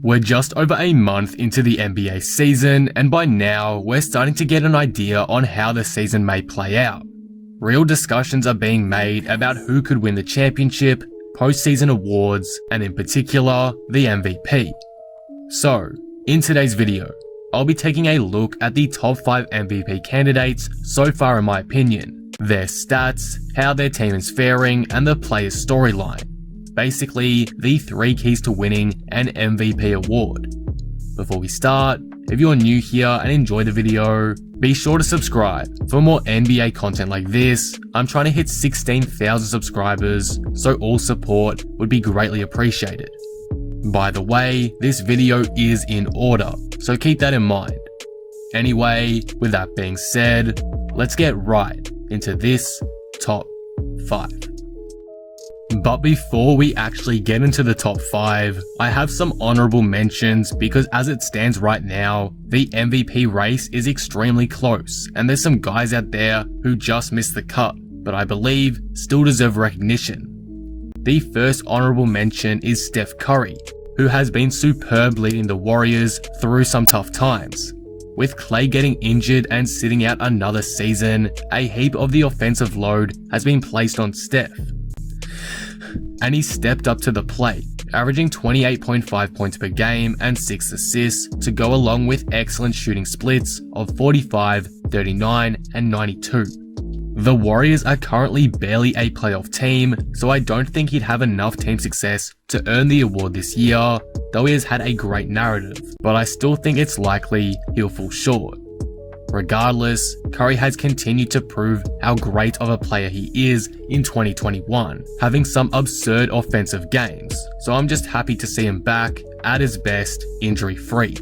We're just over a month into the NBA season, and by now, we're starting to get an idea on how the season may play out. Real discussions are being made about who could win the championship, postseason awards, and in particular, the MVP. So, in today's video, I'll be taking a look at the top 5 MVP candidates so far in my opinion, their stats, how their team is faring, and the player's storyline. Basically, the 3 keys to winning an MVP award. Before we start, if you're new here and enjoy the video, be sure to subscribe for more NBA content like this. I'm trying to hit 16,000 subscribers, so all support would be greatly appreciated. By the way, this video is in order, so keep that in mind. Anyway, with that being said, let's get right into this top 5. But before we actually get into the top 5, I have some honorable mentions because as it stands right now, the MVP race is extremely close and there's some guys out there who just missed the cut, but I believe still deserve recognition. The first honorable mention is Steph Curry, who has been superb leading the Warriors through some tough times. With Klay getting injured and sitting out another season, a heap of the offensive load has been placed on Steph. And he stepped up to the plate, averaging 28.5 points per game and 6 assists to go along with excellent shooting splits of 45, 39, and 92. The Warriors are currently barely a playoff team, so I don't think he'd have enough team success to earn the award this year, though he has had a great narrative, but I still think it's likely he'll fall short. Regardless, Curry has continued to prove how great of a player he is in 2021, having some absurd offensive games, so I'm just happy to see him back at his best, injury-free.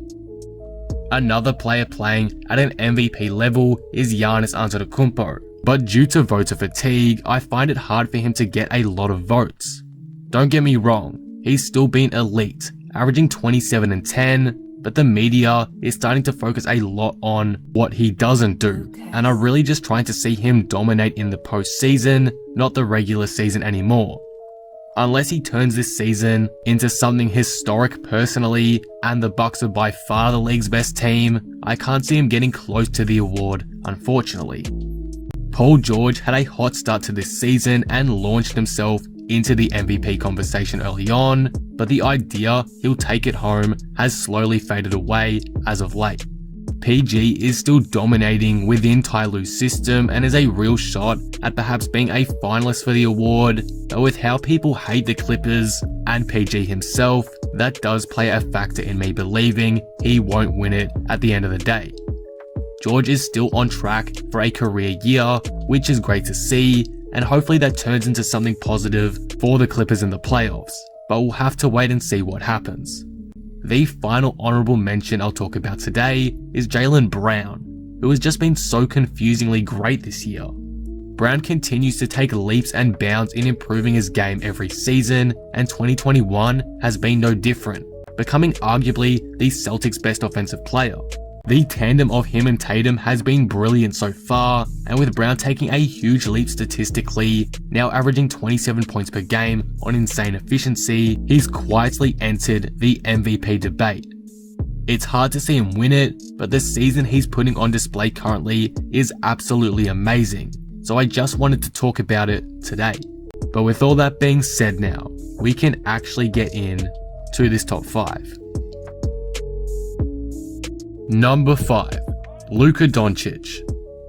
Another player playing at an MVP level is Giannis Antetokounmpo, but due to voter fatigue, I find it hard for him to get a lot of votes. Don't get me wrong, he's still been elite, averaging 27 and 10, but the media is starting to focus a lot on what he doesn't do, and are really just trying to see him dominate in the postseason, not the regular season anymore. Unless he turns this season into something historic personally, and the Bucks are by far the league's best team, I can't see him getting close to the award, unfortunately. Paul George had a hot start to this season and launched himself into the MVP conversation early on, but the idea he'll take it home has slowly faded away as of late. PG is still dominating within Ty Lue's system and is a real shot at perhaps being a finalist for the award, but with how people hate the Clippers and PG himself, that does play a factor in me believing he won't win it at the end of the day. George is still on track for a career year, which is great to see, and hopefully that turns into something positive for the Clippers in the playoffs, but we'll have to wait and see what happens. The final honorable mention I'll talk about today is Jaylen Brown, who has just been so confusingly great this year. Brown continues to take leaps and bounds in improving his game every season, and 2021 has been no different, becoming arguably the Celtics' best offensive player. The tandem of him and Tatum has been brilliant so far, and with Brown taking a huge leap statistically, now averaging 27 points per game on insane efficiency, he's quietly entered the MVP debate. It's hard to see him win it, but the season he's putting on display currently is absolutely amazing, so I just wanted to talk about it today. But with all that being said now, we can actually get in to this top 5. Number 5. Luka Doncic.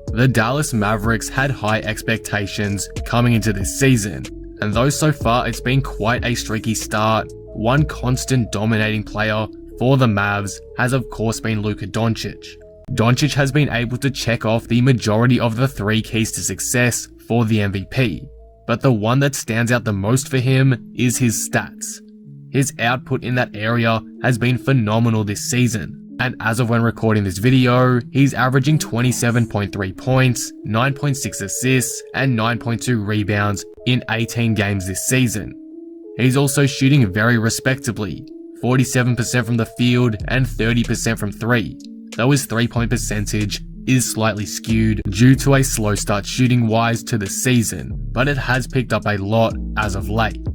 The Dallas Mavericks had high expectations coming into this season, and though so far it's been quite a streaky start, one constant dominating player for the Mavs has of course been Luka Doncic. Doncic has been able to check off the majority of the 3 keys to success for the MVP, but the one that stands out the most for him is his stats. His output in that area has been phenomenal this season, and as of when recording this video, he's averaging 27.3 points, 9.6 assists, and 9.2 rebounds in 18 games this season. He's also shooting very respectably, 47% from the field and 30% from 3, though his 3-point percentage is slightly skewed due to a slow start shooting wise to the season, but it has picked up a lot as of late.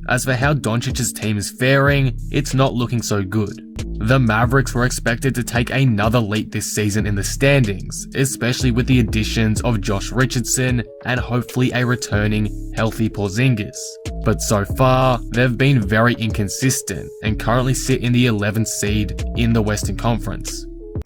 As for how Doncic's team is faring, it's not looking so good. The Mavericks were expected to take another leap this season in the standings, especially with the additions of Josh Richardson and hopefully a returning healthy Porzingis. But so far, they've been very inconsistent and currently sit in the 11th seed in the Western Conference.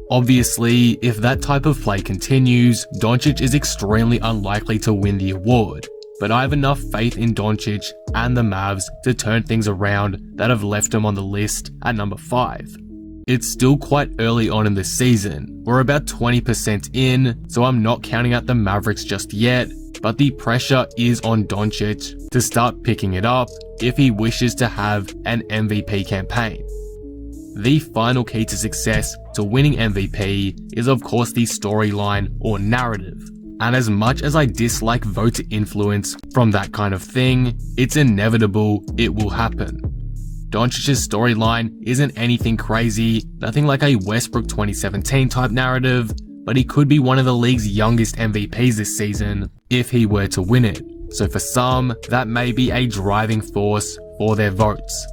Obviously, if that type of play continues, Doncic is extremely unlikely to win the award, but I have enough faith in Doncic and the Mavs to turn things around that have left him on the list at number 5. It's still quite early on in the season. We're about 20% in, so I'm not counting out the Mavericks just yet, but the pressure is on Doncic to start picking it up if he wishes to have an MVP campaign. The final key to success to winning MVP is of course the storyline or narrative. And as much as I dislike voter influence from that kind of thing, it's inevitable it will happen. Doncic's storyline isn't anything crazy, nothing like a Westbrook 2017 type narrative, but he could be one of the league's youngest MVPs this season if he were to win it. So for some, that may be a driving force for their votes.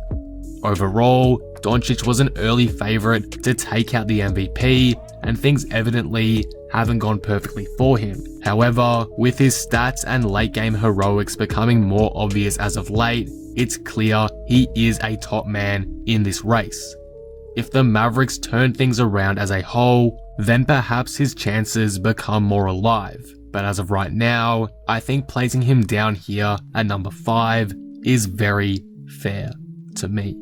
Overall, Doncic was an early favourite to take out the MVP, and things evidently haven't gone perfectly for him. However, with his stats and late game heroics becoming more obvious as of late, it's clear he is a top man in this race. If the Mavericks turn things around as a whole, then perhaps his chances become more alive. But as of right now, I think placing him down here at number 5 is very fair to me.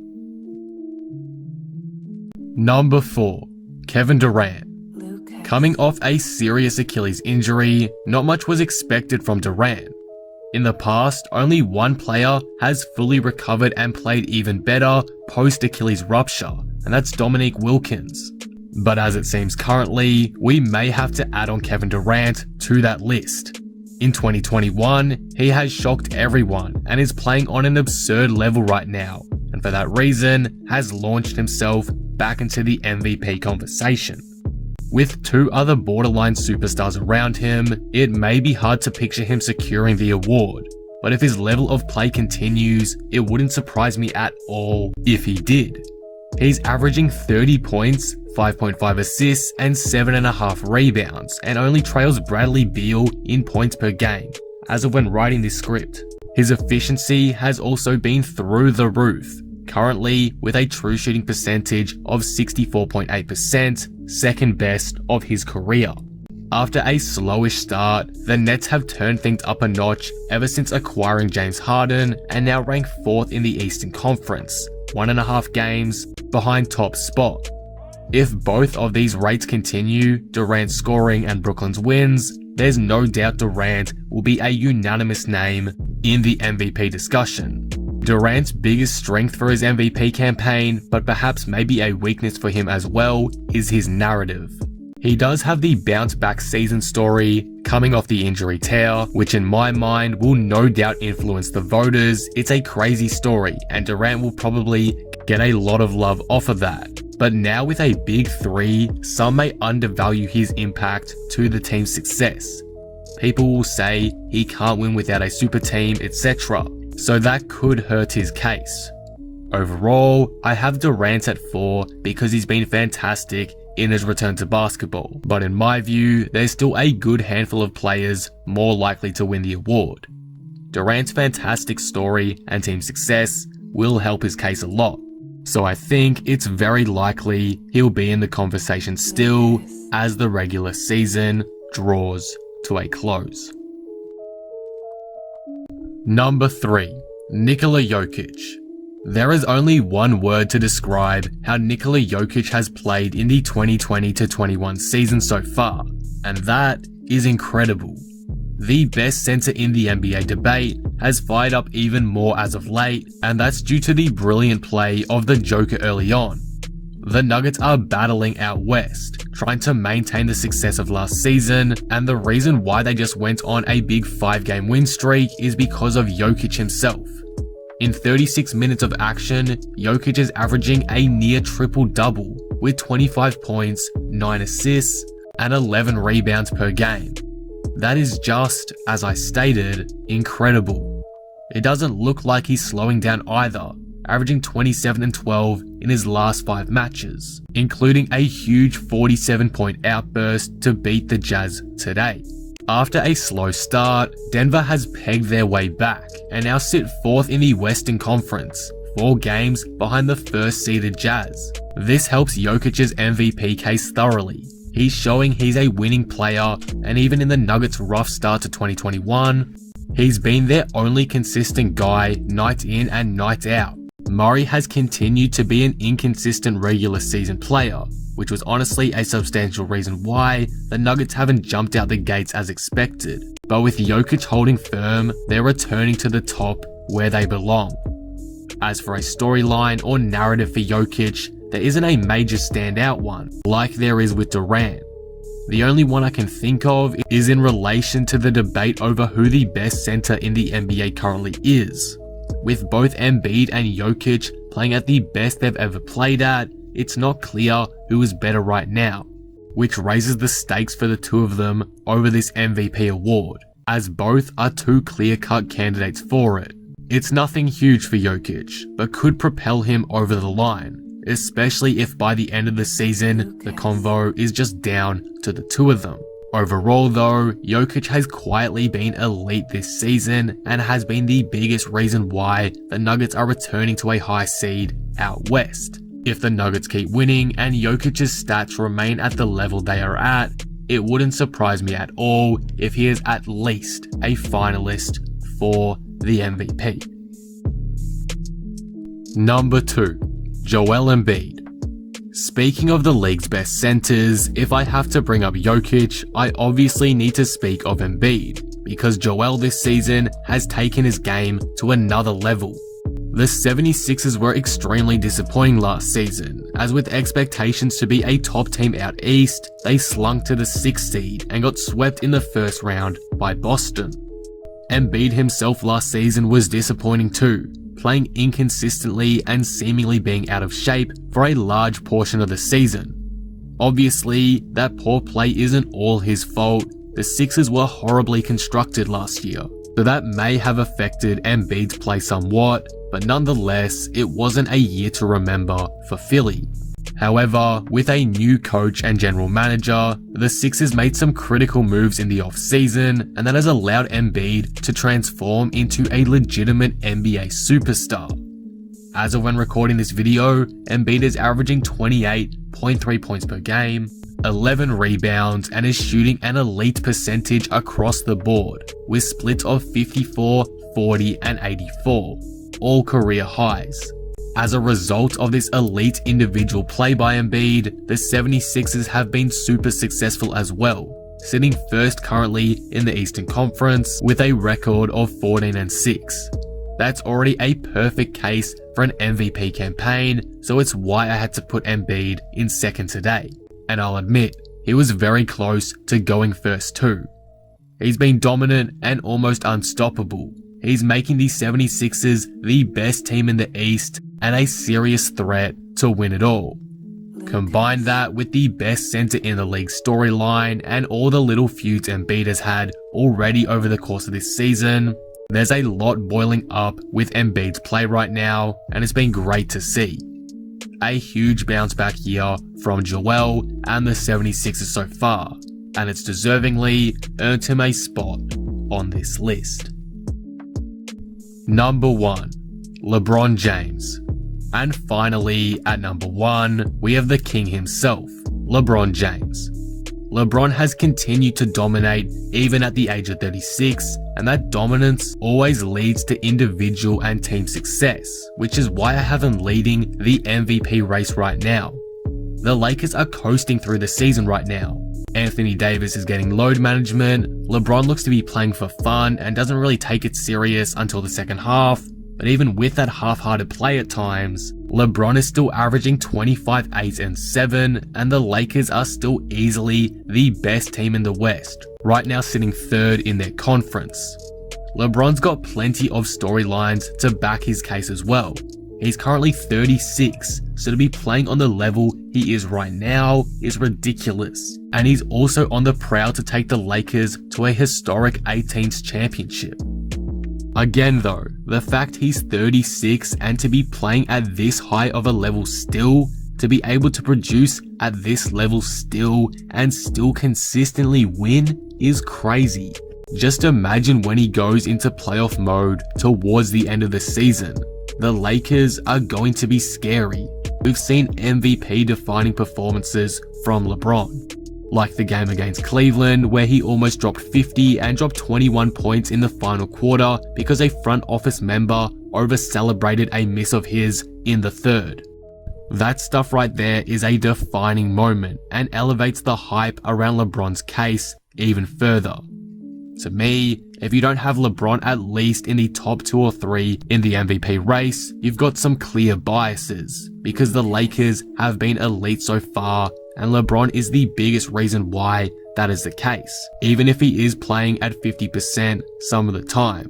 Number 4, Kevin Durant. Coming off a serious Achilles injury, not much was expected from Durant. In the past, only one player has fully recovered and played even better post-Achilles rupture, and that's Dominique Wilkins. But as it seems currently, we may have to add on Kevin Durant to that list. In 2021, he has shocked everyone and is playing on an absurd level right now, and for that reason, has launched himself back into the MVP conversation. With 2 other borderline superstars around him, it may be hard to picture him securing the award, but if his level of play continues, it wouldn't surprise me at all if he did. He's averaging 30 points, 5.5 assists, and 7.5 rebounds, and only trails Bradley Beal in points per game, as of when writing this script. His efficiency has also been through the roof, currently with a true shooting percentage of 64.8%, second best of his career. After a slowish start, the Nets have turned things up a notch ever since acquiring James Harden and now rank 4th in the Eastern Conference, 1.5 games behind top spot. If both of these rates continue, Durant's scoring and Brooklyn's wins, there's no doubt Durant will be a unanimous name in the MVP discussion. Durant's biggest strength for his MVP campaign, but perhaps maybe a weakness for him as well, is his narrative. He does have the bounce back season story, coming off the injury tear, which in my mind will no doubt influence the voters. It's a crazy story, and Durant will probably get a lot of love off of that. But now with a big 3, some may undervalue his impact to the team's success. People will say he can't win without a super team, etc. So that could hurt his case. Overall, I have Durant at 4 because he's been fantastic in his return to basketball, but in my view, there's still a good handful of players more likely to win the award. Durant's fantastic story and team success will help his case a lot, so I think it's very likely he'll be in the conversation still as the regular season draws to a close. Number 3, Nikola Jokic. There is only one word to describe how Nikola Jokic has played in the 2020-21 season so far, and that is incredible. The best center in the NBA debate has fired up even more as of late, and that's due to the brilliant play of the Joker early on. The Nuggets are battling out west, trying to maintain the success of last season, and the reason why they just went on a big 5-game win streak is because of Jokic himself. In 36 minutes of action, Jokic is averaging a near triple-double with 25 points, 9 assists, and 11 rebounds per game. That is just, as I stated, incredible. It doesn't look like he's slowing down either, averaging 27 and 12 in his last 5 matches, including a huge 47-point outburst to beat the Jazz today. After a slow start, Denver has pegged their way back and now sit 4th in the Western Conference, 4 games behind the first-seeded Jazz. This helps Jokic's MVP case thoroughly. He's showing he's a winning player, and even in the Nuggets' rough start to 2021, he's been their only consistent guy night in and night out. Murray has continued to be an inconsistent regular season player, which was honestly a substantial reason why the Nuggets haven't jumped out the gates as expected. But with Jokic holding firm, they're returning to the top where they belong. As for a storyline or narrative for Jokic, there isn't a major standout one, like there is with Durant. The only one I can think of is in relation to the debate over who the best center in the NBA currently is. With both Embiid and Jokic playing at the best they've ever played at, it's not clear who is better right now, which raises the stakes for the two of them over this MVP award, as both are 2 clear-cut candidates for it. It's nothing huge for Jokic, but could propel him over the line, especially if by the end of the season, the convo is just down to the 2 of them. Overall though, Jokic has quietly been elite this season and has been the biggest reason why the Nuggets are returning to a high seed out west. If the Nuggets keep winning and Jokic's stats remain at the level they are at, it wouldn't surprise me at all if he is at least a finalist for the MVP. Number 2. Joel Embiid. Speaking of the league's best centers, if I have to bring up Jokic, I obviously need to speak of Embiid, because Joel this season has taken his game to another level. The 76ers were extremely disappointing last season, as with expectations to be a top team out east, they slunk to the 6th seed and got swept in the first round by Boston. Embiid himself last season was disappointing too, playing inconsistently and seemingly being out of shape for a large portion of the season. Obviously, that poor play isn't all his fault. The Sixers were horribly constructed last year, so that may have affected Embiid's play somewhat, but nonetheless, it wasn't a year to remember for Philly. However, with a new coach and general manager, the Sixers made some critical moves in the off-season, and that has allowed Embiid to transform into a legitimate NBA superstar. As of when recording this video, Embiid is averaging 28.3 points per game, 11 rebounds, and is shooting an elite percentage across the board, with splits of 54, 40, and 84, all career highs. As a result of this elite individual play by Embiid, the 76ers have been super successful as well, sitting first currently in the Eastern Conference with a record of 14-6. That's already a perfect case for an MVP campaign, so it's why I had to put Embiid in second today. And I'll admit, he was very close to going first too. He's been dominant and almost unstoppable. He's making the 76ers the best team in the East and a serious threat to win it all. Combine that with the best center in the league storyline and all the little feuds Embiid has had already over the course of this season, there's a lot boiling up with Embiid's play right now, and it's been great to see. A huge bounce back year from Joel and the 76ers so far, and it's deservingly earned him a spot on this list. Number 1. LeBron James. And finally, at number 1, we have the king himself, LeBron James. LeBron has continued to dominate even at the age of 36, and that dominance always leads to individual and team success, which is why I have him leading the MVP race right now. The Lakers are coasting through the season right now. Anthony Davis is getting load management, LeBron looks to be playing for fun and doesn't really take it serious until the second half, but even with that half-hearted play at times, LeBron is still averaging 25, 8, and 7, and the Lakers are still easily the best team in the West, right now sitting third in their conference. LeBron's got plenty of storylines to back his case as well. He's currently 36, so to be playing on the level he is right now is ridiculous. And he's also on the prowl to take the Lakers to a historic 18th championship. Again though, the fact he's 36 and to be playing at this high of a level still, to be able to produce at this level still and still consistently win is crazy. Just imagine when he goes into playoff mode towards the end of the season. The Lakers are going to be scary. We've seen MVP defining performances from LeBron, like the game against Cleveland where he almost dropped 50 and dropped 21 points in the final quarter because a front office member over-celebrated a miss of his in the third. That stuff right there is a defining moment and elevates the hype around LeBron's case even further. To me, if you don't have LeBron at least in the top 2 or 3 in the MVP race, you've got some clear biases, because the Lakers have been elite so far and LeBron is the biggest reason why that is the case, even if he is playing at 50% some of the time.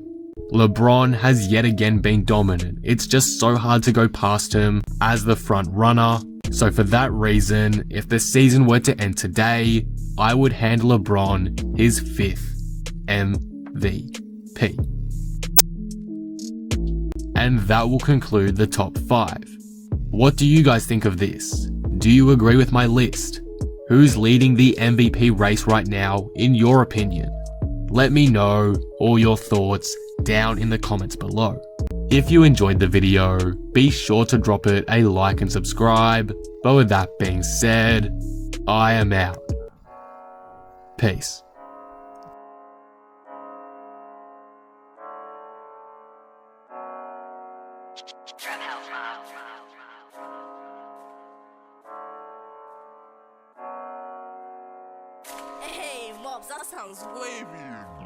LeBron has yet again been dominant. It's just so hard to go past him as the front runner. So for that reason, if the season were to end today, I would hand LeBron his 5th MVP. And that will conclude the top 5. What do you guys think of this? Do you agree with my list? Who's leading the MVP race right now in your opinion? Let me know all your thoughts down in the comments below. If you enjoyed the video, be sure to drop it a like and subscribe. But with that being said, I am out. Peace. Hey, Mobs, that sounds wavy.